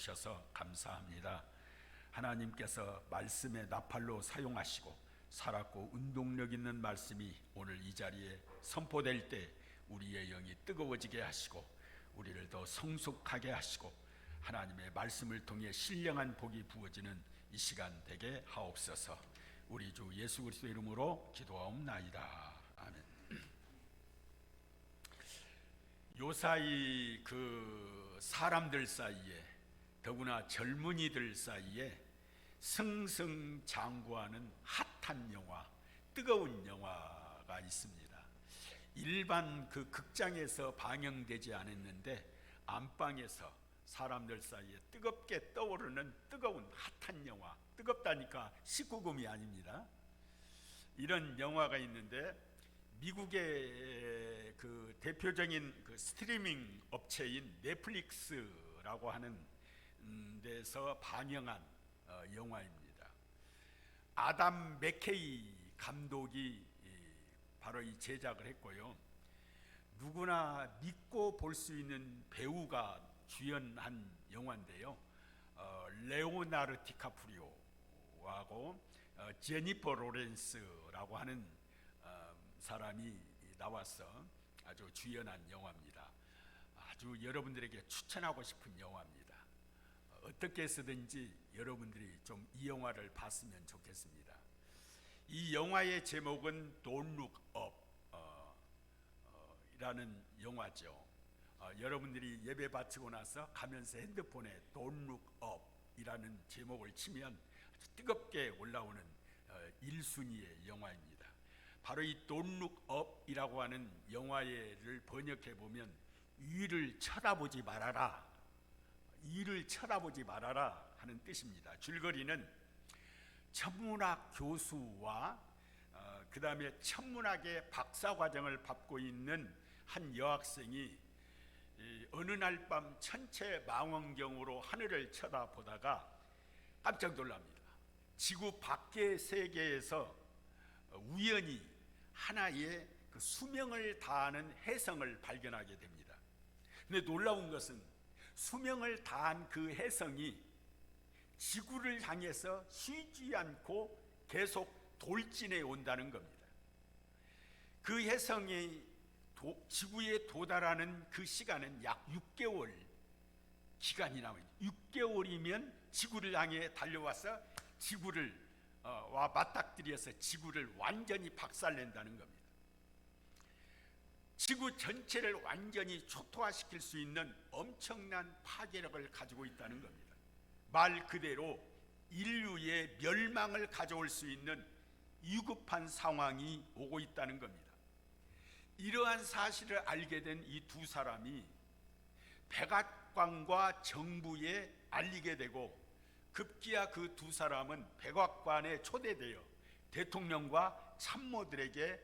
주셔서 감사합니다. 하나님께서 말씀의 나팔로 사용하시고 살았고 운동력 있는 말씀이 오늘 이 자리에 선포될 때 우리의 영이 뜨거워지게 하시고 우리를 더 성숙하게 하시고 하나님의 말씀을 통해 신령한 복이 부어지는 이 시간 되게 하옵소서. 우리 주 예수 그리스도의 이름으로 기도하옵나이다. 아멘. 요사이 그 사람들 사이에, 더구나 젊은이들 사이에 승승장구하는 핫한 영화, 뜨거운 영화가 있습니다. 일반 그 극장에서 방영되지 않았는데 안방에서 사람들 사이에 뜨겁게 떠오르는 뜨거운 핫한 영화, 뜨겁다니까 19금이 아닙니다. 이런 영화가 있는데 미국의 그 대표적인 그 스트리밍 업체인 넷플릭스라고 하는 데서 방영한 영화입니다. 아담 맥케이 감독이 바로 이 제작을 했고요. 누구나 믿고 볼 수 있는 배우가 주연한 영화인데요. 레오나르도 디카프리오하고 제니퍼 로렌스라고 하는 사람이 나와서 아주 주연한 영화입니다. 아주 여러분들에게 추천하고 싶은 영화입니다. 어떻게 해서든지 여러분들이 좀 이 영화를 봤으면 좋겠습니다. 이 영화의 제목은 Don't Look Up 이라는 영화죠. 여러분들이 예배 바치고 나서 가면서 핸드폰에 Don't Look Up 이라는 제목을 치면 아주 뜨겁게 올라오는 1순위의 영화입니다. 바로 이 Don't Look Up 이라고 하는 영화를 번역해 보면 위를 쳐다보지 말아라, 위를 쳐다보지 말아라 하는 뜻입니다. 줄거리는 천문학 교수와 그 다음에 천문학의 박사과정을 받고 있는 한 여학생이 어느 날 밤 천체망원경으로 하늘을 쳐다보다가 깜짝 놀랍니다. 지구 밖의 세계에서 우연히 하나의 그 수명을 다하는 혜성을 발견하게 됩니다. 근데 놀라운 것은 수명을 다한 그 혜성이 지구를 향해서 쉬지 않고 계속 돌진해 온다는 겁니다. 그 혜성이 지구에 도달하는 그 시간은 약 6개월 기간이 나옵니다. 6개월이면 지구를 향해 달려와서 지구를 맞닥뜨려서 지구를 완전히 박살낸다는 겁니다. 지구 전체를 완전히 초토화시킬 수 있는 엄청난 파괴력을 가지고 있다는 겁니다. 말 그대로 인류의 멸망을 가져올 수 있는 위급한 상황이 오고 있다는 겁니다. 이러한 사실을 알게 된 이 두 사람이 백악관과 정부에 알리게 되고 급기야 그 두 사람은 백악관에 초대되어 대통령과 참모들에게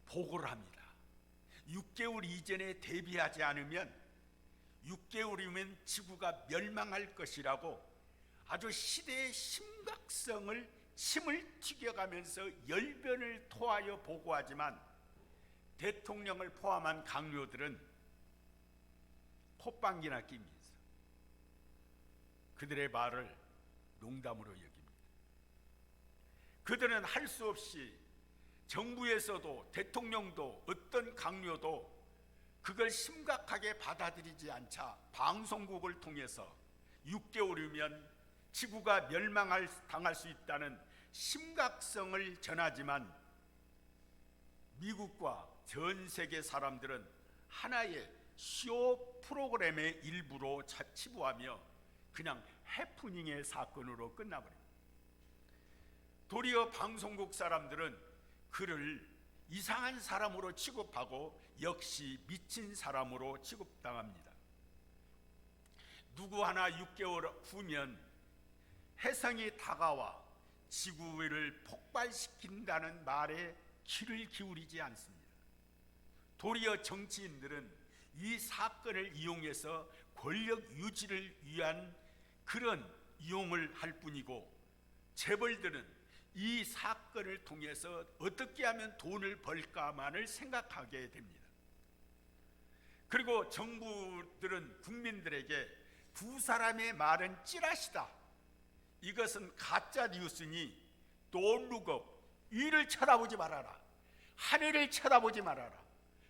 보고를 합니다. 6개월 이전에 대비하지 않으면 6개월이면 지구가 멸망할 것이라고 아주 시대의 심각성을 침을 튀겨가면서 열변을 토하여 보고하지만 대통령을 포함한 강요들은 콧방귀나 끼면서 그들의 말을 농담으로 여깁니다. 그들은 할 수 없이 정부에서도 대통령도 어떤 강요도 그걸 심각하게 받아들이지 않자 방송국을 통해서 6개월이면 지구가 당할 수 있다는 심각성을 전하지만 미국과 전 세계 사람들은 하나의 쇼 프로그램의 일부로 치부하며 그냥 해프닝의 사건으로 끝나버립니다. 도리어 방송국 사람들은 그를 이상한 사람으로 취급하고 역시 미친 사람으로 취급당합니다. 누구 하나 6개월 후면 혜성이 다가와 지구를 폭발시킨다는 말에 귀를 기울이지 않습니다. 도리어 정치인들은 이 사건을 이용해서 권력 유지를 위한 그런 이용을 할 뿐이고 재벌들은 이 사건을 통해서 어떻게 하면 돈을 벌까만을 생각하게 됩니다. 그리고 정부들은 국민들에게 두 사람의 말은 찌라시다. 이것은 가짜 뉴스니 Don't look up. 위를 쳐다보지 말아라. 하늘을 쳐다보지 말아라.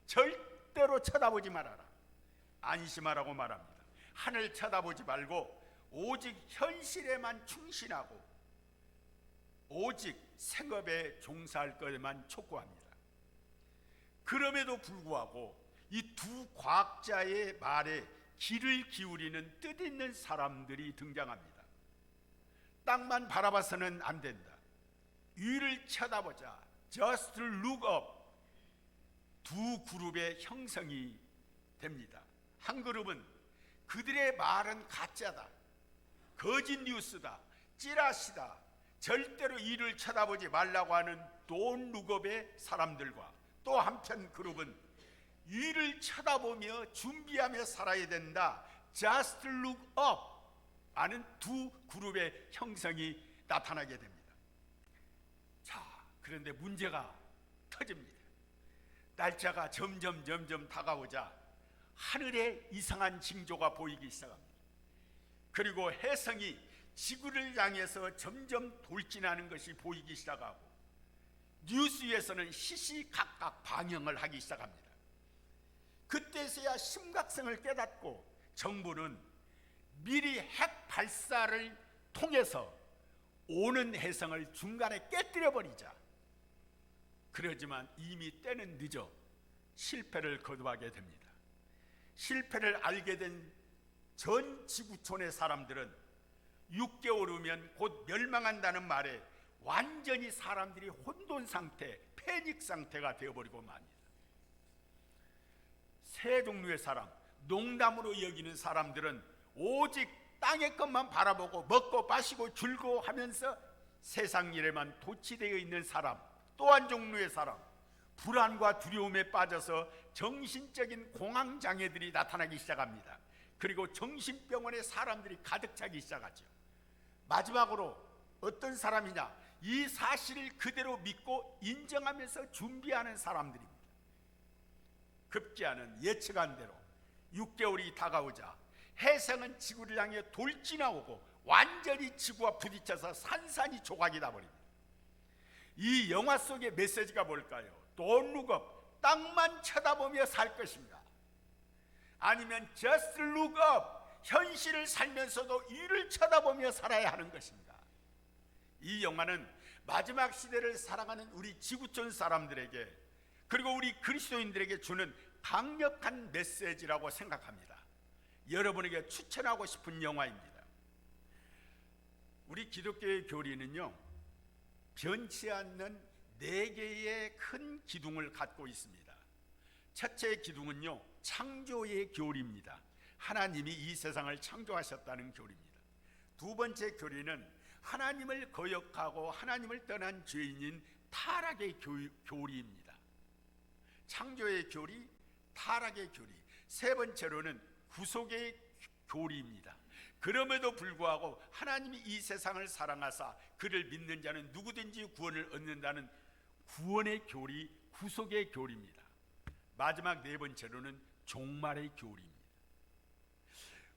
절대로 쳐다보지 말아라. 안심하라고 말합니다. 하늘 쳐다보지 말고 오직 현실에만 충실하고 오직 생업에 종사할 것에만 촉구합니다. 그럼에도 불구하고 이 두 과학자의 말에 귀를 기울이는 뜻있는 사람들이 등장합니다. 땅만 바라봐서는 안 된다. 위를 쳐다보자. Just look up. 두 그룹의 형성이 됩니다. 한 그룹은 그들의 말은 가짜다. 거짓 뉴스다. 찌라시다. 절대로 위를 쳐다보지 말라고 하는 Don't look up의 사람들과 또 한편 그룹은 위를 쳐다보며 준비하며 살아야 된다. Just look up 하는 두 그룹의 형성이 나타나게 됩니다. 자, 그런데 문제가 터집니다. 날짜가 점점 다가오자 하늘에 이상한 징조가 보이기 시작합니다. 그리고 혜성이 지구를 향해서 점점 돌진하는 것이 보이기 시작하고 뉴스에서는 시시각각 방영을 하기 시작합니다. 그때서야 심각성을 깨닫고 정부는 미리 핵 발사를 통해서 오는 혜성을 중간에 깨뜨려 버리자. 그러지만 이미 때는 늦어 실패를 거듭하게 됩니다. 실패를 알게 된 전 지구촌의 사람들은 6개월 후면 곧 멸망한다는 말에 완전히 사람들이 혼돈 상태, 패닉 상태가 되어버리고 맙니다. 세 종류의 사람, 농담으로 여기는 사람들은 오직 땅의 것만 바라보고 먹고 마시고 즐거워하면서 세상 일에만 도취되어 있는 사람, 또 한 종류의 사람, 불안과 두려움에 빠져서 정신적인 공황장애들이 나타나기 시작합니다. 그리고 정신병원에 사람들이 가득 차기 시작하죠. 마지막으로 어떤 사람이냐? 이 사실을 그대로 믿고 인정하면서 준비하는 사람들입니다. 급기야는 예측한 대로 6개월이 다가오자 혜성은 지구를 향해 돌진하고 완전히 지구와 부딪혀서 산산이 조각이 나버립니다. 이 영화 속의 메시지가 뭘까요? Don't look up. 땅만 쳐다보며 살 것인가? 아니면 Just look up. 현실을 살면서도 위를 쳐다보며 살아야 하는 것인가? 이 영화는 마지막 시대를 살아가는 우리 지구촌 사람들에게 그리고 우리 그리스도인들에게 주는 강력한 메시지라고 생각합니다. 여러분에게 추천하고 싶은 영화입니다. 우리 기독교의 교리는요, 변치 않는 4개의 큰 기둥을 갖고 있습니다. 첫째 기둥은요, 창조의 교리입니다. 하나님이 이 세상을 창조하셨다는 교리입니다. 두 번째 교리는 하나님을 거역하고 하나님을 떠난 죄인인 타락의 교리입니다. 창조의 교리, 타락의 교리. 세 번째로는 구속의 교리입니다. 그럼에도 불구하고 하나님이 이 세상을 사랑하사 그를 믿는 자는 누구든지 구원을 얻는다는 구원의 교리, 구속의 교리입니다. 마지막 네 번째로는 종말의 교리입니다.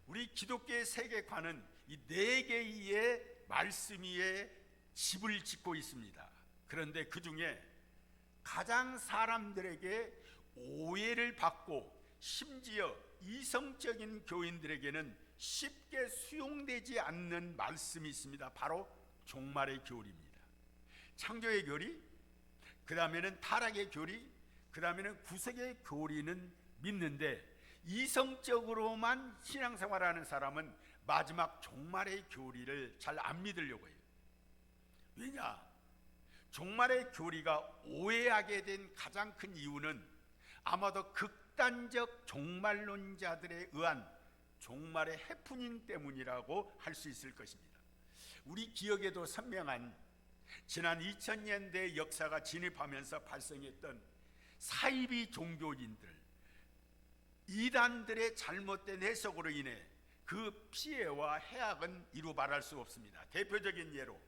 우리 기독교의 세계관은 이 4개의 말씀 위에 집을 짓고 있습니다. 그런데 그 중에 가장 사람들에게 오해를 받고 심지어 이성적인 교인들에게는 쉽게 수용되지 않는 말씀이 있습니다. 바로 종말의 교리입니다. 창조의 교리, 그 다음에는 타락의 교리, 그 다음에는 구속의 교리는 믿는데 이성적으로만 신앙생활하는 사람은 마지막 종말의 교리를 잘 안 믿으려고 해요. 왜냐? 종말의 교리가 오해하게 된 가장 큰 이유는 아마도 극단적 종말론자들에 의한 종말의 해프닝 때문이라고 할 수 있을 것입니다. 우리 기억에도 선명한 지난 2000년대 역사가 진입하면서 발생했던 사이비 종교인들, 이단들의 잘못된 해석으로 인해 그 피해와 해악은 이루 말할 수 없습니다. 대표적인 예로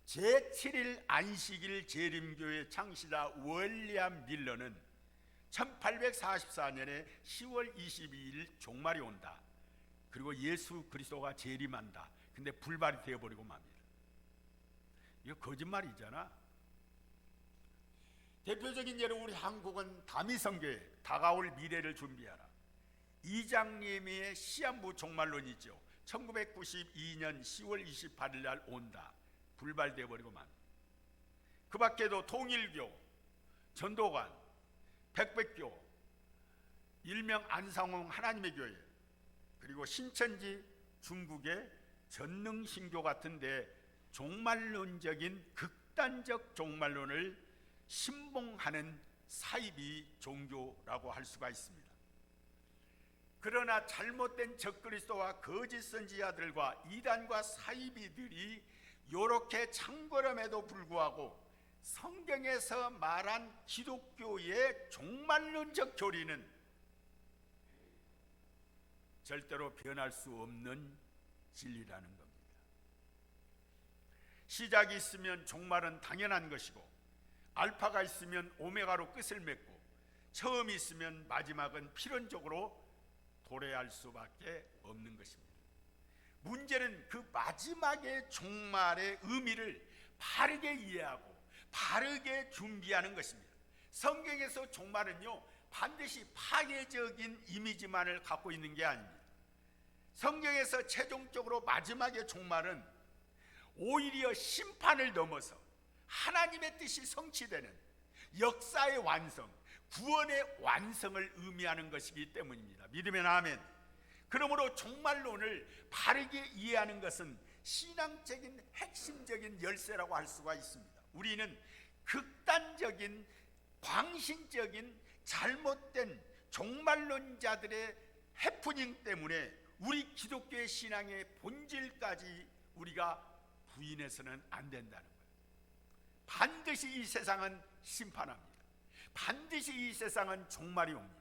제7일 안식일 재림교의 창시자 윌리엄 밀러는 1844년에 10월 22일 종말이 온다, 그리고 예수 그리스도가 재림한다. 근데 불발이 되어버리고 맙니다. 이거 거짓말이잖아. 대표적인 예로 우리 한국은 다미성교회 다가올 미래를 준비하라. 이장님의 시한부 종말론이죠. 1992년 10월 28일 날 온다. 불발되어 버리고 맙니다. 그 밖에도 통일교, 전도관, 백백교, 일명 안상홍 하나님의 교회, 그리고 신천지 중국의 전능신교 같은데 종말론적인 극단적 종말론을 신봉하는 사이비 종교라고 할 수가 있습니다. 그러나 잘못된 적그리스도와 거짓 선지자들과 이단과 사이비들이 이렇게 창궐함에도 불구하고 성경에서 말한 기독교의 종말론적 교리는 절대로 변할 수 없는 진리라는 겁니다. 시작이 있으면 종말은 당연한 것이고, 알파가 있으면 오메가로 끝을 맺고, 처음이 있으면 마지막은 필연적으로 도래할 수밖에 없는 것입니다. 문제는 그 마지막의 종말의 의미를 바르게 이해하고 바르게 준비하는 것입니다. 성경에서 종말은요, 반드시 파괴적인 이미지만을 갖고 있는 게 아닙니다. 성경에서 최종적으로 마지막의 종말은 오히려 심판을 넘어서 하나님의 뜻이 성취되는 역사의 완성, 구원의 완성을 의미하는 것이기 때문입니다. 믿으면 아멘. 그러므로 종말론을 바르게 이해하는 것은 신앙적인 핵심적인 열쇠라고 할 수가 있습니다. 우리는 극단적인 광신적인 잘못된 종말론자들의 해프닝 때문에 우리 기독교의 신앙의 본질까지 우리가 부인해서는 안 된다는 거예요. 반드시 이 세상은 심판합니다. 반드시 이 세상은 종말이 옵니다.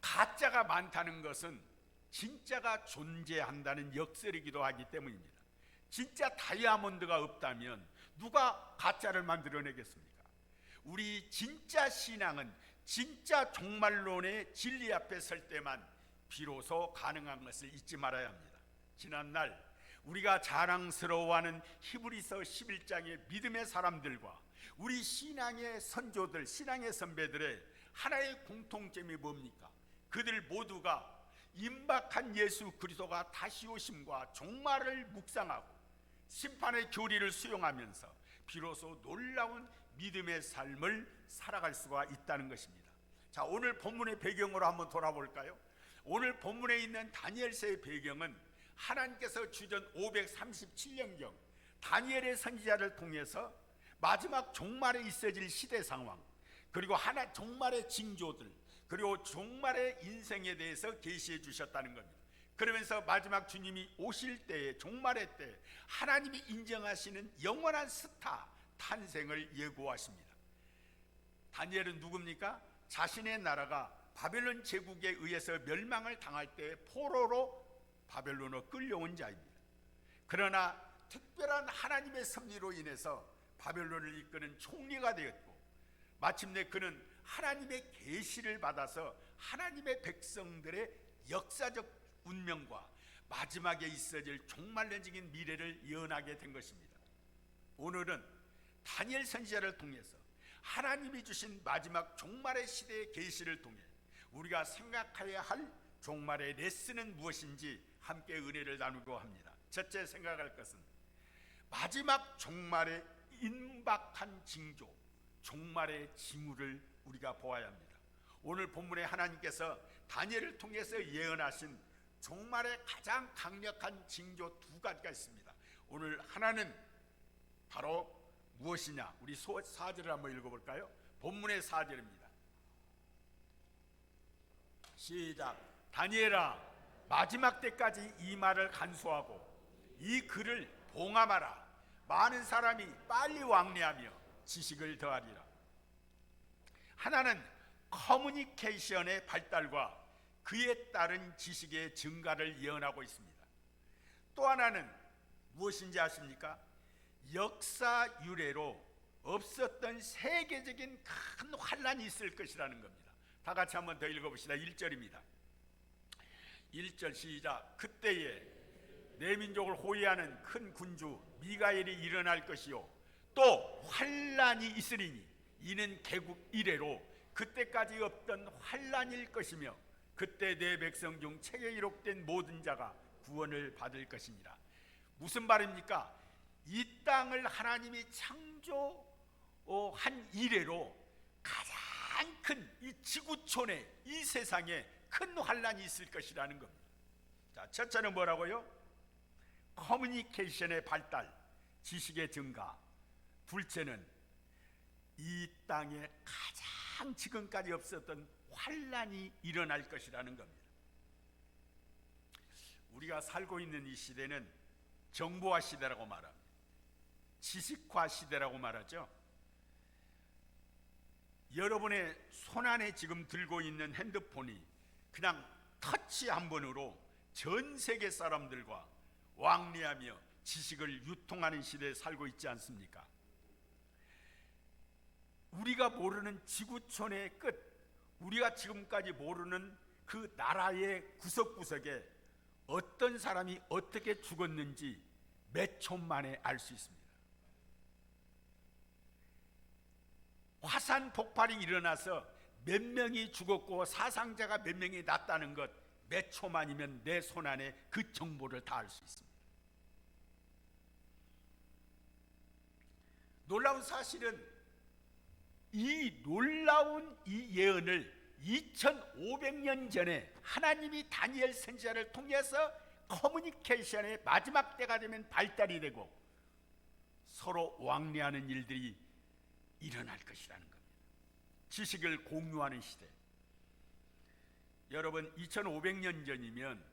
가짜가 많다는 것은 진짜가 존재한다는 역설이기도 하기 때문입니다. 진짜 다이아몬드가 없다면 누가 가짜를 만들어내겠습니까? 우리 진짜 신앙은 진짜 종말론의 진리 앞에 설 때만 비로소 가능한 것을 잊지 말아야 합니다. 지난날 우리가 자랑스러워하는 히브리서 11장의 믿음의 사람들과 우리 신앙의 선조들, 신앙의 선배들의 하나의 공통점이 뭡니까? 그들 모두가 임박한 예수 그리스도가 다시 오심과 종말을 묵상하고 심판의 교리를 수용하면서 비로소 놀라운 믿음의 삶을 살아갈 수가 있다는 것입니다. 자, 오늘 본문의 배경으로 한번 돌아볼까요? 오늘 본문에 있는 다니엘서의 배경은 하나님께서 주전 537년경 다니엘의 선지자를 통해서 마지막 종말에 있어질 시대 상황, 그리고 종말의 징조들, 그리고 종말의 인생에 대해서 계시해 주셨다는 겁니다. 그러면서 마지막 주님이 오실 때에, 종말의 때 하나님이 인정하시는 영원한 스타 탄생을 예고하십니다. 다니엘은 누굽니까? 자신의 나라가 바벨론 제국에 의해서 멸망을 당할 때 포로로 바벨론으로 끌려온 자입니다. 그러나 특별한 하나님의 섭리로 인해서 바벨론을 이끄는 총리가 되었고, 마침내 그는 하나님의 계시를 받아서 하나님의 백성들의 역사적 운명과 마지막에 있어질 종말론적인 미래를 예언하게 된 것입니다. 오늘은 다니엘 선지자를 통해서 하나님이 주신 마지막 종말의 시대의 계시를 통해 우리가 생각해야 할 종말의 레슨은 무엇인지 함께 은혜를 나누고 합니다. 첫째 생각할 것은 마지막 종말의 임박한 징조, 종말의 징후를 우리가 보아야 합니다. 오늘 본문에 하나님께서 다니엘을 통해서 예언하신 종말의 가장 강력한 징조 두 가지가 있습니다. 오늘 하나는 바로 무엇이냐? 우리 4절을 한번 읽어볼까요? 본문의 4절입니다. 시작. 다니엘아, 마지막 때까지 이 말을 간수하고 이 글을 봉함하라. 많은 사람이 빨리 왕래하며 지식을 더하리라. 하나는 커뮤니케이션의 발달과 그에 따른 지식의 증가를 예언하고 있습니다. 또 하나는 무엇인지 아십니까? 역사 유래로 없었던 세계적인 큰 환란이 있을 것이라는 겁니다. 다 같이 한번 더 읽어봅시다. 1절입니다. 1절 시작. 그때에 내 민족을 호위하는 큰 군주 미가엘이 일어날 것이요 또 환란이 있으리니 이는 개국 이래로 그때까지 없던 환란일 것이며 그때 내 백성 중 책에 기록된 모든 자가 구원을 받을 것이니라. 무슨 말입니까? 이 땅을 하나님이 창조한 이래로 가장 큰 이 지구촌에 이 세상에 큰 환란이 있을 것이라는 겁니다. 자, 첫째는 뭐라고요? 커뮤니케이션의 발달, 지식의 증가. 둘째는 이 땅에 가장 지금까지 없었던 환란이 일어날 것이라는 겁니다. 우리가 살고 있는 이 시대는 정보화 시대라고 말합니다. 지식화 시대라고 말하죠. 여러분의 손안에 지금 들고 있는 핸드폰이 그냥 터치 한 번으로 전 세계 사람들과 왕래하며 지식을 유통하는 시대에 살고 있지 않습니까? 우리가 모르는 지구촌의 끝, 우리가 지금까지 모르는 그 나라의 구석구석에 어떤 사람이 어떻게 죽었는지 몇 초 만에 알 수 있습니다. 화산 폭발이 일어나서 몇 명이 죽었고 사상자가 몇 명이 났다는 것 몇 초만이면 내 손안에 그 정보를 다 알 수 있습니다. 놀라운 사실은 이 놀라운 이 예언을 2500년 전에 하나님이 다니엘 선지자를 통해서 커뮤니케이션의 마지막 때가 되면 발달이 되고 서로 왕래하는 일들이 일어날 것이라는 겁니다. 지식을 공유하는 시대. 여러분 2500년 전이면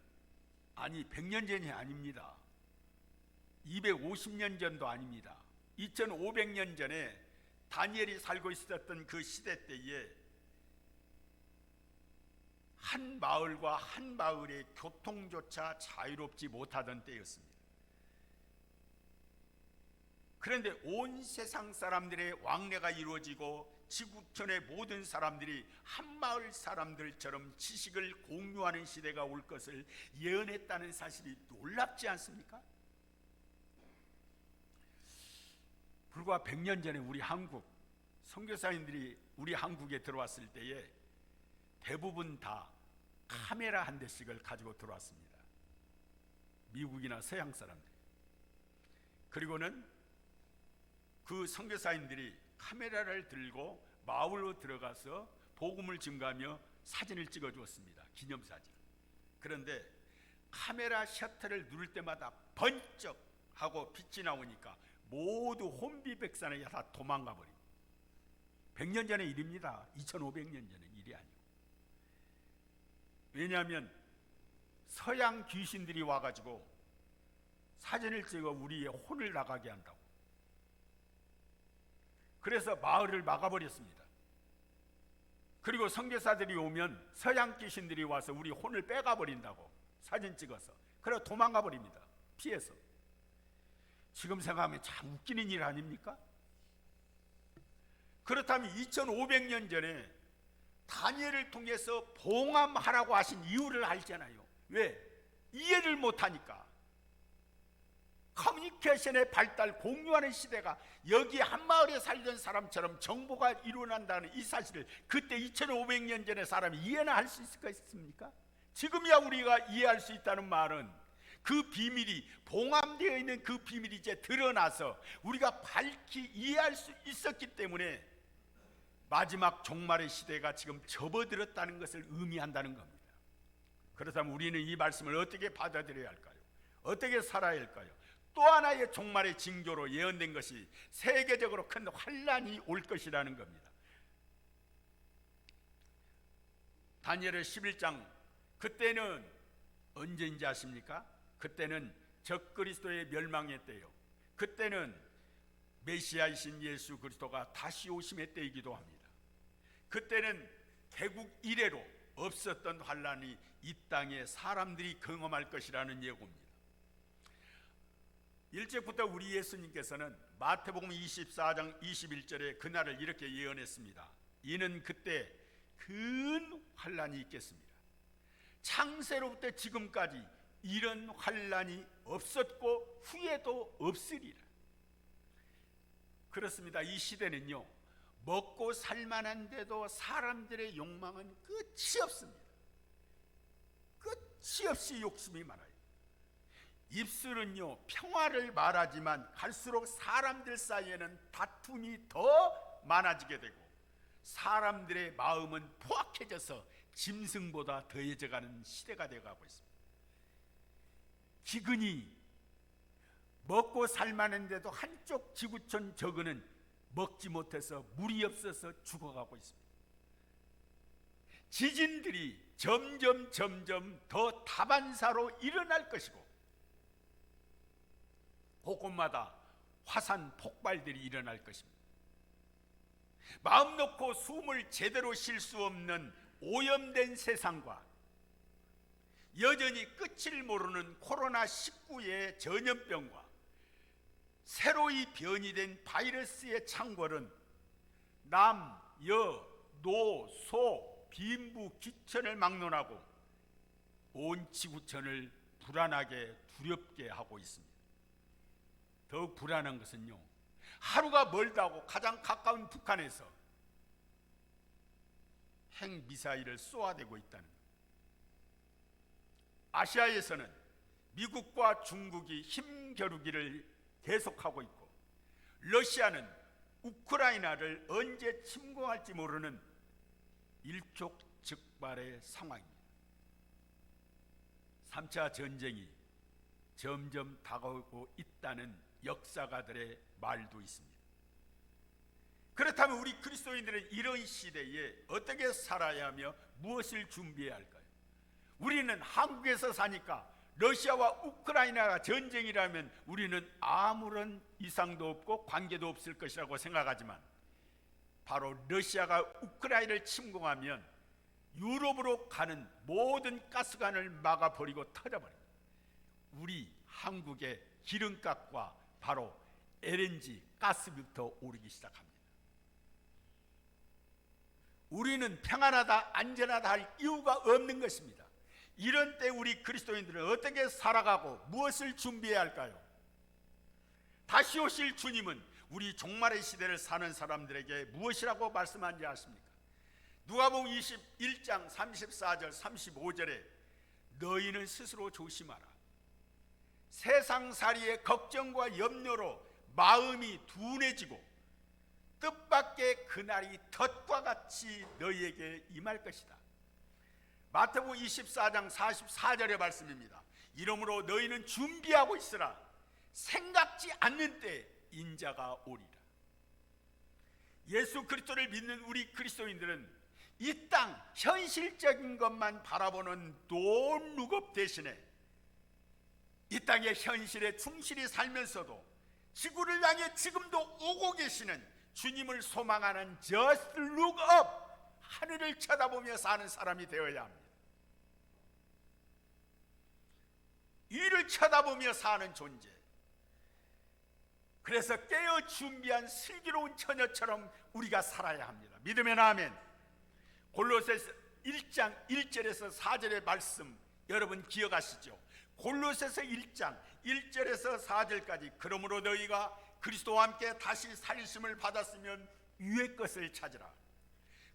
아니 100년 전이 아닙니다. 250년 전도 아닙니다. 2500년 전에 다니엘이 살고 있었던 그 시대 때에 한 마을과 한 마을의 교통조차 자유롭지 못하던 때였습니다. 그런데 온 세상 사람들의 왕래가 이루어지고 지구촌의 모든 사람들이 한 마을 사람들처럼 지식을 공유하는 시대가 올 것을 예언했다는 사실이 놀랍지 않습니까? 불과 100년 전에 우리 한국 선교사님들이 우리 한국에 들어왔을 때에 대부분 다 카메라 한 대씩을 가지고 들어왔습니다. 미국이나 서양 사람들. 그리고는 그 선교사님들이 카메라를 들고 마을로 들어가서 복음을 증거하며 사진을 찍어 주었습니다. 기념사진. 그런데 카메라 셔터를 누를 때마다 번쩍 하고 빛이 나오니까 모두 혼비백산에 다 도망가 버립니다. 100년 전의 일입니다. 2500년 전의 일이 아니고. 왜냐하면 서양 귀신들이 와가지고 사진을 찍어 우리의 혼을 나가게 한다고. 그래서 마을을 막아버렸습니다. 그리고 선교사들이 오면 서양 귀신들이 와서 우리 혼을 빼가버린다고 사진 찍어서. 그래서 도망가 버립니다. 피해서. 지금 생각하면 참 웃기는 일 아닙니까? 그렇다면 2500년 전에 다니엘을 통해서 봉함하라고 하신 이유를 알잖아요. 왜? 이해를 못하니까. 커뮤니케이션의 발달, 공유하는 시대가 여기 한 마을에 살던 사람처럼 정보가 일어난다는 이 사실을 그때 2500년 전에 사람이 이해나 할 수 있을까? 지금이야 우리가 이해할 수 있다는 말은 그 비밀이 봉함되어 있는 그 비밀이 이제 드러나서 우리가 밝히 이해할 수 있었기 때문에 마지막 종말의 시대가 지금 접어들었다는 것을 의미한다는 겁니다. 그렇다면 우리는 이 말씀을 어떻게 받아들여야 할까요? 어떻게 살아야 할까요? 또 하나의 종말의 징조로 예언된 것이 세계적으로 큰 환란이 올 것이라는 겁니다. 다니엘의 11장 그때는 언제인지 아십니까? 그때는 적그리스도의 멸망의 때요. 그때는 메시아이신 예수 그리스도가 다시 오심의 때이기도 합니다. 그때는 개국 이래로 없었던 환란이 이 땅에 사람들이 경험할 것이라는 예고입니다. 1절부터 우리 예수님께서는 마태복음 24장 21절에 그날을 이렇게 예언했습니다. 이는 그때 큰 환란이 있겠습니다. 창세로부터 지금까지 이런 환난이 없었고 후에도 없으리라. 그렇습니다. 이 시대는요, 먹고 살만한데도 사람들의 욕망은 끝이 없습니다. 끝이 없이 욕심이 많아요. 입술은요 평화를 말하지만 갈수록 사람들 사이에는 다툼이 더 많아지게 되고, 사람들의 마음은 포악해져서 짐승보다 더해져가는 시대가 되어가고 있습니다. 기근이 먹고 살만한데도 한쪽 지구촌 저그는 먹지 못해서 물이 없어서 죽어가고 있습니다. 지진들이 점점 더 다반사로 일어날 것이고, 곳곳마다 화산 폭발들이 일어날 것입니다. 마음 놓고 숨을 제대로 쉴 수 없는 오염된 세상과 여전히 끝을 모르는 코로나19의 전염병과 새로이 변이된 바이러스의 창궐은 남, 여, 노, 소, 빈부, 귀천을 막론하고 온 지구촌을 불안하게 두렵게 하고 있습니다. 더욱 불안한 것은요, 하루가 멀다고 가장 가까운 북한에서 핵미사일을 쏘아대고 있다는 것. 아시아에서는 미국과 중국이 힘겨루기를 계속하고 있고, 러시아는 우크라이나를 언제 침공할지 모르는 일촉즉발의 상황입니다. 3차 전쟁이 점점 다가오고 있다는 역사가들의 말도 있습니다. 그렇다면 우리 그리스도인들은 이런 시대에 어떻게 살아야 하며 무엇을 준비해야 할까요? 우리는 한국에서 사니까 러시아와 우크라이나가 전쟁이라면 우리는 아무런 이상도 없고 관계도 없을 것이라고 생각하지만, 바로 러시아가 우크라이나를 침공하면 유럽으로 가는 모든 가스관을 막아버리고 터져버립니다. 우리 한국의 기름값과 바로 LNG 가스부터 오르기 시작합니다. 우리는 평안하다, 안전하다 할 이유가 없는 것입니다. 이런 때 우리 그리스도인들은 어떻게 살아가고 무엇을 준비해야 할까요? 다시 오실 주님은 우리 종말의 시대를 사는 사람들에게 무엇이라고 말씀하는지 아십니까? 누가복음 21장 34절 35절에 너희는 스스로 조심하라. 세상살이의 걱정과 염려로 마음이 둔해지고 뜻밖의 그날이 덫과 같이 너희에게 임할 것이다. 마태복음 24장 44절의 말씀입니다. 이러므로 너희는 준비하고 있으라. 생각지 않는 때 인자가 오리라. 예수 그리스도를 믿는 우리 그리스도인들은 이 땅 현실적인 것만 바라보는 돈룩업 대신에 이 땅의 현실에 충실히 살면서도 지구를 향해 지금도 오고 계시는 주님을 소망하는 Just look up, 하늘을 쳐다보며 사는 사람이 되어야 합니다. 위를 쳐다보며 사는 존재. 그래서 깨어 준비한 슬기로운 처녀처럼 우리가 살아야 합니다. 믿으면 아멘. 골로새서 1장 1절에서 4절의 말씀 여러분 기억하시죠? 골로새서 1장 1절에서 4절까지 그러므로 너희가 그리스도와 함께 다시 살리심을 받았으면 위의 것을 찾으라.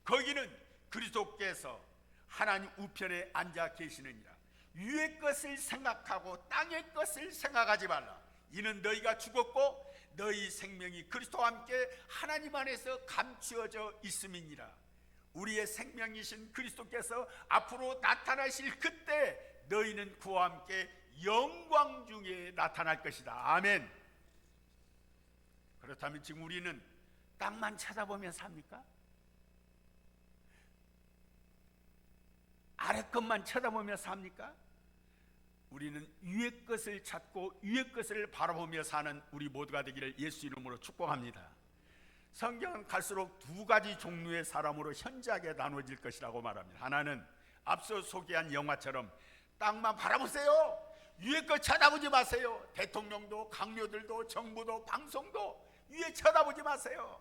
거기는 그리스도께서 하나님 우편에 앉아 계시느니라. 위의 것을 생각하고 땅의 것을 생각하지 말라. 이는 너희가 죽었고 너희 생명이 그리스도와 함께 하나님 안에서 감추어져 있음이니라. 우리의 생명이신 그리스도께서 앞으로 나타나실 그때 너희는 그와 함께 영광 중에 나타날 것이다. 아멘. 그렇다면 지금 우리는 땅만 쳐다보며 삽니까? 아래 것만 쳐다보며 삽니까? 우리는 위의 것을 찾고 위의 것을 바라보며 사는 우리 모두가 되기를 예수 이름으로 축복합니다. 성경은 갈수록 두 가지 종류의 사람으로 현저하게 나눠질 것이라고 말합니다. 하나는 앞서 소개한 영화처럼 땅만 바라보세요. 위의 것 쳐다보지 마세요. 대통령도 강요들도 정부도 방송도 위에 쳐다보지 마세요.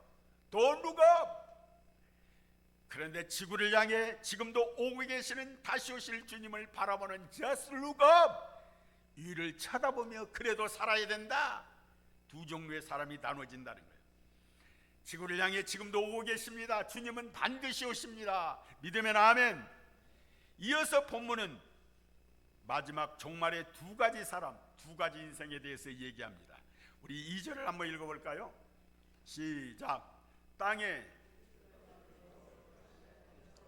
Don't look up. 그런데 지구를 향해 지금도 오고 계시는 다시 오실 주님을 바라보는 just look up, 위를 쳐다보며 그래도 살아야 된다. 두 종류의 사람이 나눠진다는 거예요. 지구를 향해 지금도 오고 계십니다. 주님은 반드시 오십니다. 믿으면 아멘. 이어서 본문은 마지막 종말의 두 가지 사람, 두 가지 인생에 대해서 얘기합니다. 우리 2절을 한번 읽어볼까요? 시작. 땅에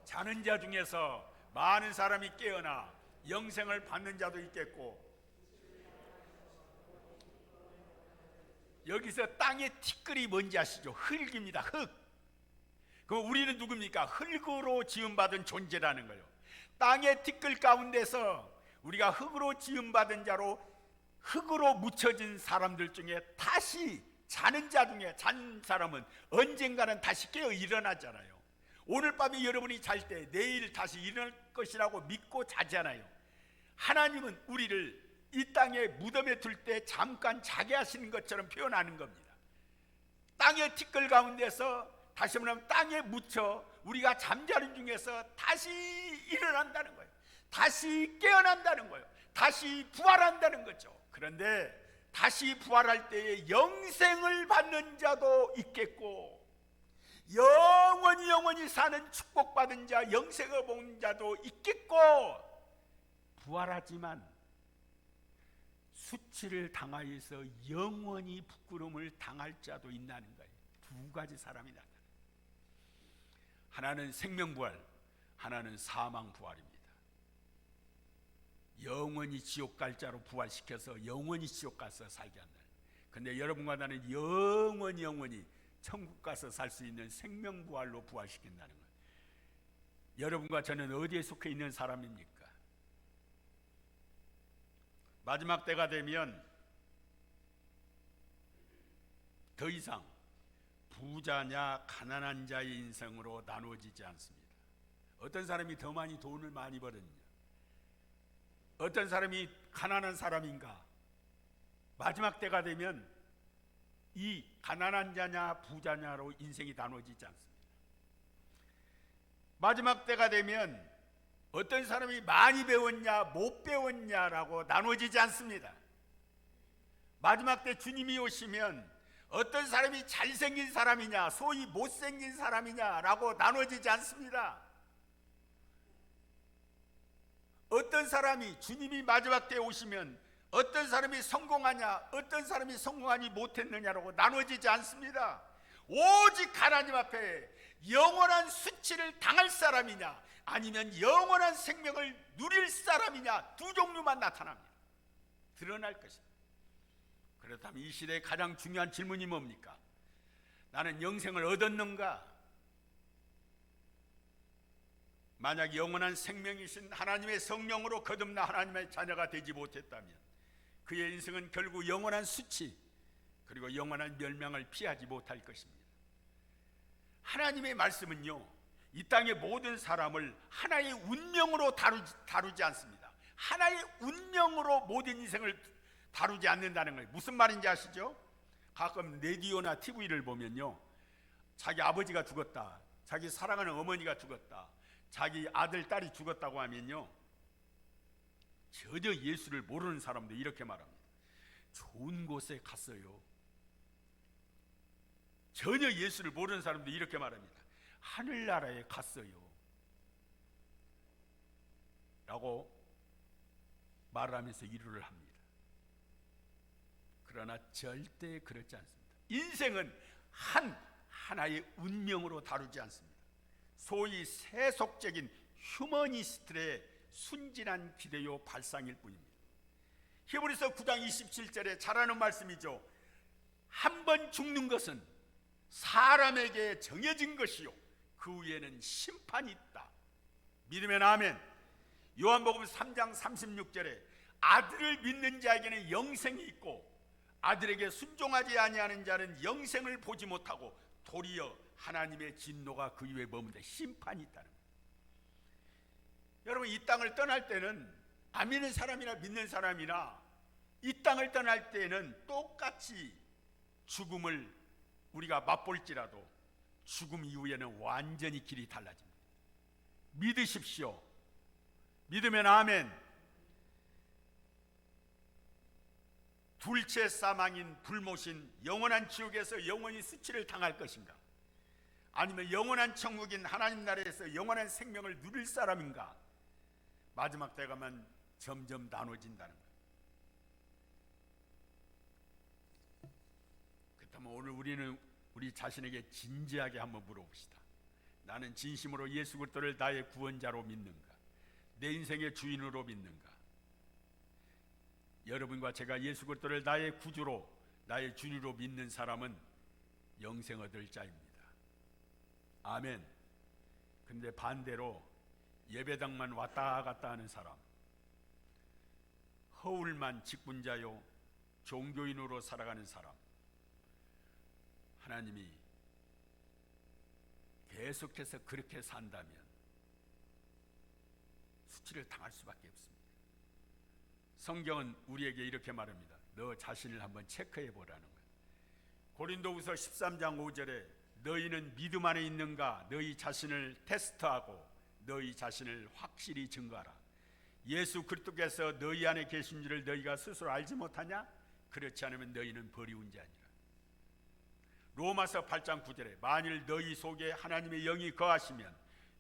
자는 자 중에서 많은 사람이 깨어나 영생을 받는 자도 있겠고, 여기서 땅의 티끌이 뭔지 아시죠? 흙입니다. 흙. 그 우리는 누굽니까? 흙으로 지음받은 존재라는 거예요. 땅의 티끌 가운데서 우리가 흙으로 지음받은 자로 흙으로 묻혀진 사람들 중에 다시 자는 자 중에 잔 사람은 언젠가는 다시 깨어 일어나잖아요. 오늘 밤에 여러분이 잘 때 내일 다시 일어날 것이라고 믿고 자잖아요. 하나님은 우리를 이 땅에 무덤에 둘 때 잠깐 자게 하시는 것처럼 표현하는 겁니다. 땅의 티끌 가운데서 다시 말하면 땅에 묻혀 우리가 잠자는 중에서 다시 일어난다는 거예요. 다시 깨어난다는 거예요. 다시 부활한다는 거죠. 그런데 다시 부활할 때에 영생을 받는 자도 있겠고, 영원히 사는 축복받은 자, 영생을 본 자도 있겠고, 부활하지만 수치를 당하여서 영원히 부끄러움을 당할 자도 있다는 거예요. 두 가지 사람이 나타나요. 하나는 생명부활, 하나는 사망부활입니다. 영원히 지옥 갈 자로 부활시켜서 영원히 지옥 가서 살게 한다. 근데 여러분과 나는 영원히 천국 가서 살 수 있는 생명부활로 부활시킨다는 거예요. 여러분과 저는 어디에 속해 있는 사람입니까? 마지막 때가 되면 더 이상 부자냐 가난한 자의 인생으로 나누어지지 않습니다. 어떤 사람이 더 많이 돈을 많이 벌었냐, 어떤 사람이 가난한 사람인가, 마지막 때가 되면 이 가난한 자냐 부자냐로 인생이 나눠지지 않습니다. 마지막 때가 되면 어떤 사람이 많이 배웠냐 못 배웠냐라고 나눠지지 않습니다. 마지막 때 주님이 오시면 어떤 사람이 잘생긴 사람이냐 소위 못생긴 사람이냐라고 나눠지지 않습니다. 어떤 사람이 주님이 마지막 때에 오시면 어떤 사람이 성공하냐 어떤 사람이 성공하지 못했느냐라고 나눠지지 않습니다. 오직 하나님 앞에 영원한 수치를 당할 사람이냐 아니면 영원한 생명을 누릴 사람이냐, 두 종류만 나타납니다. 드러날 것입니다. 그렇다면 이 시대의 가장 중요한 질문이 뭡니까? 나는 영생을 얻었는가? 만약 영원한 생명이신 하나님의 성령으로 거듭나 하나님의 자녀가 되지 못했다면 그의 인생은 결국 영원한 수치 그리고 영원한 멸망을 피하지 못할 것입니다. 하나님의 말씀은요, 이 땅의 모든 사람을 하나의 운명으로 다루지 않습니다. 하나의 운명으로 모든 인생을 다루지 않는다는 거예요. 무슨 말인지 아시죠? 가끔 라디오나 TV를 보면요, 자기 아버지가 죽었다, 자기 사랑하는 어머니가 죽었다, 자기 아들, 딸이 죽었다고 하면요, 전혀 예수를 모르는 사람도 이렇게 말합니다. 좋은 곳에 갔어요. 전혀 예수를 모르는 사람도 이렇게 말합니다. 하늘나라에 갔어요 라고 말을 하면서 위로를 합니다. 그러나 절대 그렇지 않습니다. 인생은 하나의 운명으로 다루지 않습니다. 소위 세속적인 휴머니스트의 순진한 기대요 발상일 뿐입니다. 히브리서 9장 27절에 잘하는 말씀이죠. 한 번 죽는 것은 사람에게 정해진 것이요 그 위에는 심판이 있다. 믿으면 아멘. 요한복음 3장 36절에 아들을 믿는 자에게는 영생이 있고 아들에게 순종하지 아니하는 자는 영생을 보지 못하고 도리어 하나님의 진노가 그 위에 머문다. 심판이 있다는 거예요. 여러분, 이 땅을 떠날 때는 안 믿는 사람이나 믿는 사람이나 이 땅을 떠날 때는 똑같이 죽음을 우리가 맛볼지라도 죽음 이후에는 완전히 길이 달라집니다. 믿으십시오. 믿으면 아멘. 둘째 사망인 불못인 영원한 지옥에서 영원히 수치를 당할 것인가? 아니면 영원한 천국인 하나님 나라에서 영원한 생명을 누릴 사람인가? 마지막 때 가면 점점 나눠진다는 거예요. 그렇다면 오늘 우리는 우리 자신에게 진지하게 한번 물어봅시다. 나는 진심으로 예수 그리스도를 나의 구원자로 믿는가? 내 인생의 주인으로 믿는가? 여러분과 제가 예수 그리스도를 나의 구주로, 나의 주인으로 믿는 사람은 영생 얻을 자입니다. 아멘. 근데 반대로 예배당만 왔다 갔다 하는 사람, 허울만 직분자요 종교인으로 살아가는 사람, 하나님이 계속해서 그렇게 산다면 수치를 당할 수밖에 없습니다. 성경은 우리에게 이렇게 말합니다. 너 자신을 한번 체크해 보라는 거예요. 고린도후서 13장 5절에 너희는 믿음 안에 있는가 너희 자신을 테스트하고 너희 자신을 확실히 증거하라. 예수 그리스도께서 너희 안에 계신 줄을 너희가 스스로 알지 못하냐? 그렇지 않으면 너희는 버리운 자니라. 로마서 8장 9절에 만일 너희 속에 하나님의 영이 거하시면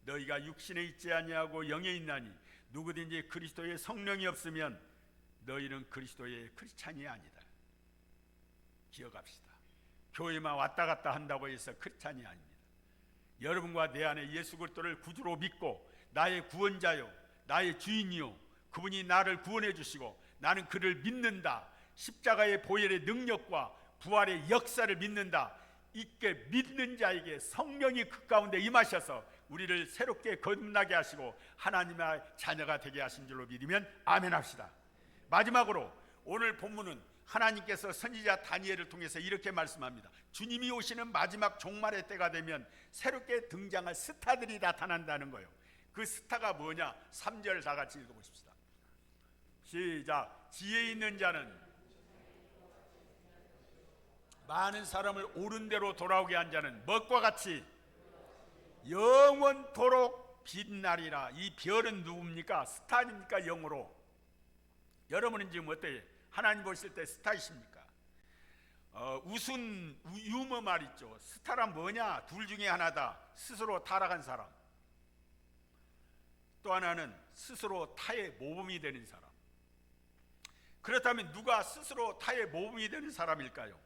너희가 육신에 있지 아니하고 영에 있나니 누구든지 그리스도의 성령이 없으면 너희는 그리스도의 크리스찬이 아니다. 기억합시다. 교회만 왔다 갔다 한다고 해서 크리스찬이 아닙니다. 여러분과 내 안에 예수 그리스도를 구주로 믿고 나의 구원자요 나의 주인이요 그분이 나를 구원해 주시고 나는 그를 믿는다. 십자가의 보혈의 능력과 부활의 역사를 믿는다. 이렇게 믿는 자에게 성령이 그 가운데 임하셔서 우리를 새롭게 거듭나게 하시고 하나님의 자녀가 되게 하신 줄로 믿으면 아멘 합시다. 마지막으로 오늘 본문은 하나님께서 선지자 다니엘을 통해서 이렇게 말씀합니다. 주님이 오시는 마지막 종말의 때가 되면 새롭게 등장할 스타들이 나타난다는 거예요. 그 스타가 뭐냐? 3절 다 같이 읽어보십시다. 시작. 지혜 있는 자는 많은 사람을 옳은 대로 돌아오게 한 자는 먹과 같이 영원토록 빛나리라. 이 별은 누굽니까? 스타입니까? 영으로. 여러분은 지금 어때요? 하나님 보실 때 스타이십니까? 웃은 유머 말 있죠. 스타란 뭐냐? 둘 중에 하나다. 스스로 타락한 사람. 또 하나는 스스로 타의 모범이 되는 사람. 그렇다면 누가 스스로 타의 모범이 되는 사람일까요?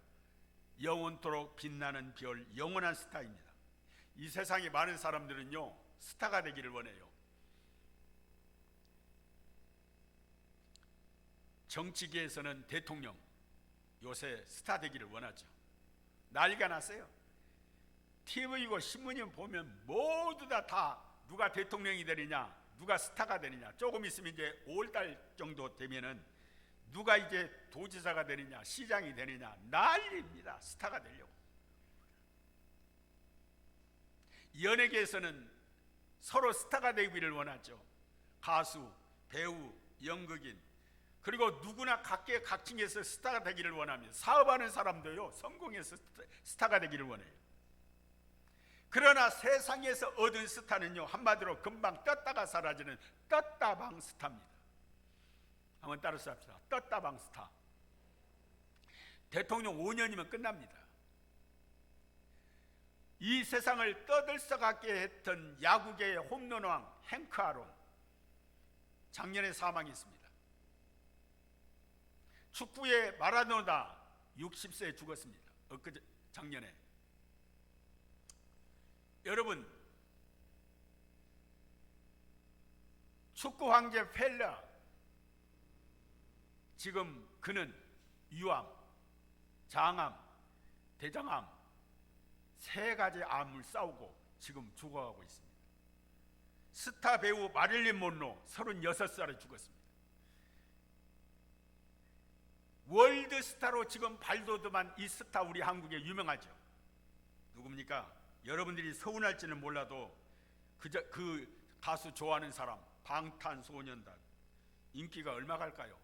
영원토록 빛나는 별, 영원한 스타입니다. 이 세상에 많은 사람들은요 스타가 되기를 원해요. 정치계에서는 대통령 요새 스타 되기를 원하죠. 난리가 났어요. TV고 신문이 보면 모두 다 누가 대통령이 되느냐, 누가 스타가 되느냐. 조금 있으면 이제 5월달 정도 되면은 누가 이제 도지사가 되느냐, 시장이 되느냐 난리입니다. 스타가 되려고. 연예계에서는 서로 스타가 되기를 원하죠. 가수, 배우, 연극인, 그리고 누구나 각계 각층에서 스타가 되기를 원합니다. 사업하는 사람도요 성공해서 스타가 되기를 원해요. 그러나 세상에서 얻은 스타는요 한마디로 금방 떴다가 사라지는 떴다방 스타입니다. 한번 따라서 합시다. 떴다방 스타. 대통령 5년이면 끝납니다. 이 세상을 떠들썩하게 했던 야구계의 홈런왕 행크 아론 작년에 사망했습니다. 축구의 마라도나 60세에 죽었습니다. 작년에. 여러분, 축구 황제 펠레, 지금 그는 유암, 장암, 대장암 3가지 암을 싸우고 지금 죽어가고 있습니다. 스타 배우 마릴린 monroe 36살에 죽었습니다. 월드스타로 지금 발돋움한 이 스타 우리 한국에 유명하죠. 누굽니까? 여러분들이 서운할지는 몰라도 그 가수 좋아하는 사람 방탄소년단 인기가 얼마 갈까요?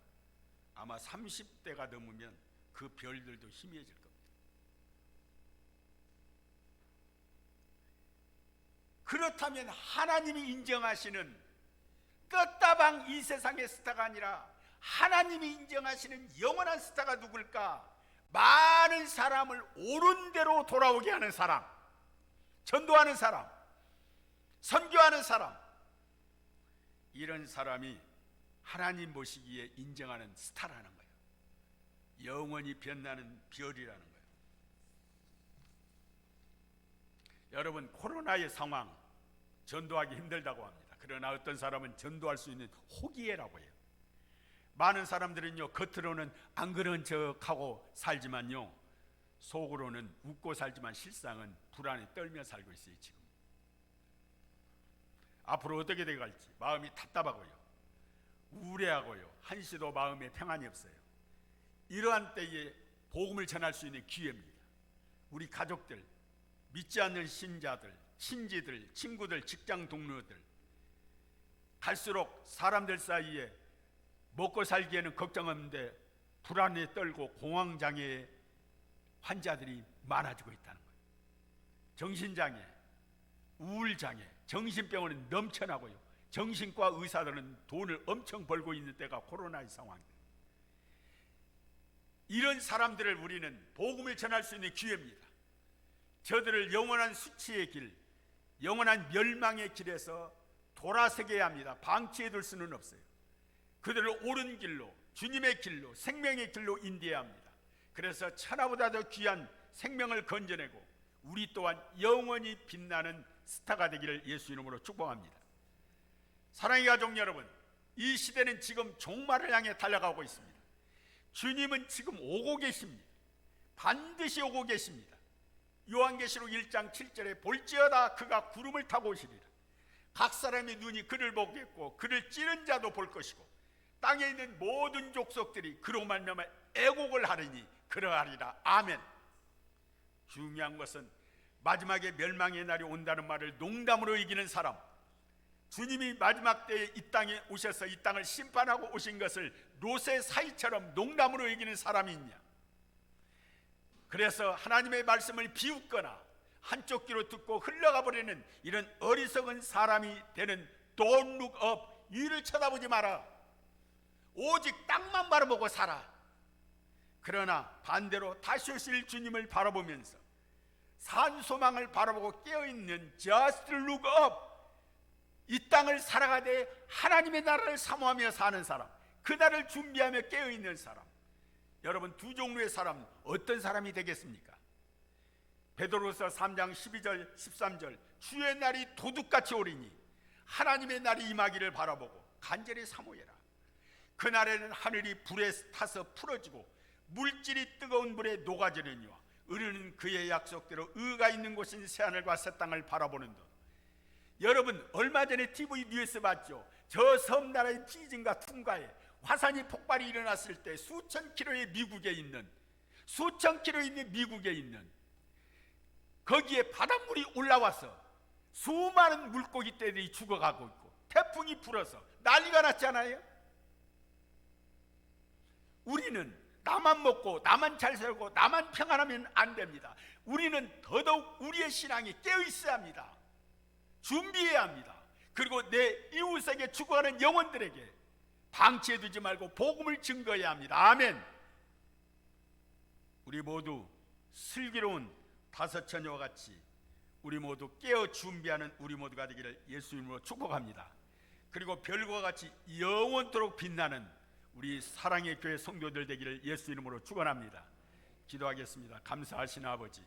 아마 30대가 넘으면 그 별들도 희미해질 겁니다. 그렇다면 하나님이 인정하시는 떴다방 이 세상의 스타가 아니라 하나님이 인정하시는 영원한 스타가 누굴까? 많은 사람을 옳은 대로 돌아오게 하는 사람, 전도하는 사람, 선교하는 사람, 이런 사람이 하나님 보시기에 인정하는 스타라는 거예요. 영원히 빛나는 별이라는 거예요. 여러분, 코로나의 상황 전도하기 힘들다고 합니다. 그러나 어떤 사람은 전도할 수 있는 호기회라고 해요. 많은 사람들은요, 겉으로는 안 그런 척하고 살지만요, 속으로는 웃고 살지만 실상은 불안에 떨며 살고 있어요. 지금 앞으로 어떻게 돼갈지 마음이 답답하고요, 우울해하고요, 한시도 마음에 평안이 없어요. 이러한 때에 복음을 전할 수 있는 기회입니다. 우리 가족들, 믿지 않는 신자들, 친지들, 친구들, 직장 동료들, 갈수록 사람들 사이에 먹고 살기에는 걱정 없는데 불안에 떨고 공황장애 환자들이 많아지고 있다는 거예요. 정신장애, 우울장애, 정신병원은 넘쳐나고요, 정신과 의사들은 돈을 엄청 벌고 있는 때가 코로나의 상황입니다. 이런 사람들을 우리는 복음을 전할 수 있는 기회입니다. 저들을 영원한 수치의 길, 영원한 멸망의 길에서 돌아서게 합니다. 방치해둘 수는 없어요. 그들을 옳은 길로, 주님의 길로, 생명의 길로 인도해야 합니다. 그래서 천하보다 더 귀한 생명을 건져내고 우리 또한 영원히 빛나는 스타가 되기를 예수 이름으로 축복합니다. 사랑의 가족 여러분, 이 시대는 지금 종말을 향해 달려가고 있습니다. 주님은 지금 오고 계십니다. 반드시 오고 계십니다. 요한계시록 1장 7절에 볼지어다 그가 구름을 타고 오시리라. 각 사람의 눈이 그를 보겠고 그를 찌른 자도 볼 것이고 땅에 있는 모든 족속들이 그로 말미암아 애곡을 하리니 그러하리라. 아멘. 중요한 것은 마지막에 멸망의 날이 온다는 말을 농담으로 이기는 사람, 주님이 마지막 때에 이 땅에 오셔서 이 땅을 심판하고 오신 것을 롯의 사이처럼 농담으로 이기는 사람이 있냐? 그래서 하나님의 말씀을 비웃거나 한쪽 귀로 듣고 흘러가 버리는 이런 어리석은 사람이 되는 Don't look up, 위를 쳐다보지 마라. 오직 땅만 바라보고 살아. 그러나 반대로 다시 오실 주님을 바라보면서 산 소망을 바라보고 깨어있는 Just look up, 이 땅을 살아가되 하나님의 나라를 사모하며 사는 사람, 그 날을 준비하며 깨어있는 사람. 여러분, 두 종류의 사람, 어떤 사람이 되겠습니까? 베드로서 3장 12절 13절, 주의 날이 도둑같이 오리니 하나님의 날이 임하기를 바라보고 간절히 사모해라. 그날에는 하늘이 불에 타서 풀어지고 물질이 뜨거운 불에 녹아지느니와 의인은 그의 약속대로 의가 있는 곳인 새하늘과 새 땅을 바라보는 것. 여러분, 얼마 전에 TV 뉴스 봤죠? 저 섬나라의 피진과 퉁가에 화산이 폭발이 일어났을 때 수천 킬로의 미국에 있는 거기에 바닷물이 올라와서 수많은 물고기떼들이 죽어가고 있고 태풍이 불어서 난리가 났잖아요. 우리는 나만 먹고 나만 잘 살고 나만 평안하면 안 됩니다. 우리는 더더욱 우리의 신앙이 깨어 있어야 합니다. 준비해야 합니다. 그리고 내 이웃에게 죽어가는 영혼들에게 방치해두지 말고 복음을 증거해야 합니다. 아멘. 우리 모두 슬기로운 다섯 처녀와 같이 우리 모두 깨어 준비하는 우리 모두가 되기를 예수 이름으로 축복합니다. 그리고 별과 같이 영원토록 빛나는 우리 사랑의 교회 성도들 되기를 예수 이름으로 축원합니다. 기도하겠습니다. 감사하신 아버지,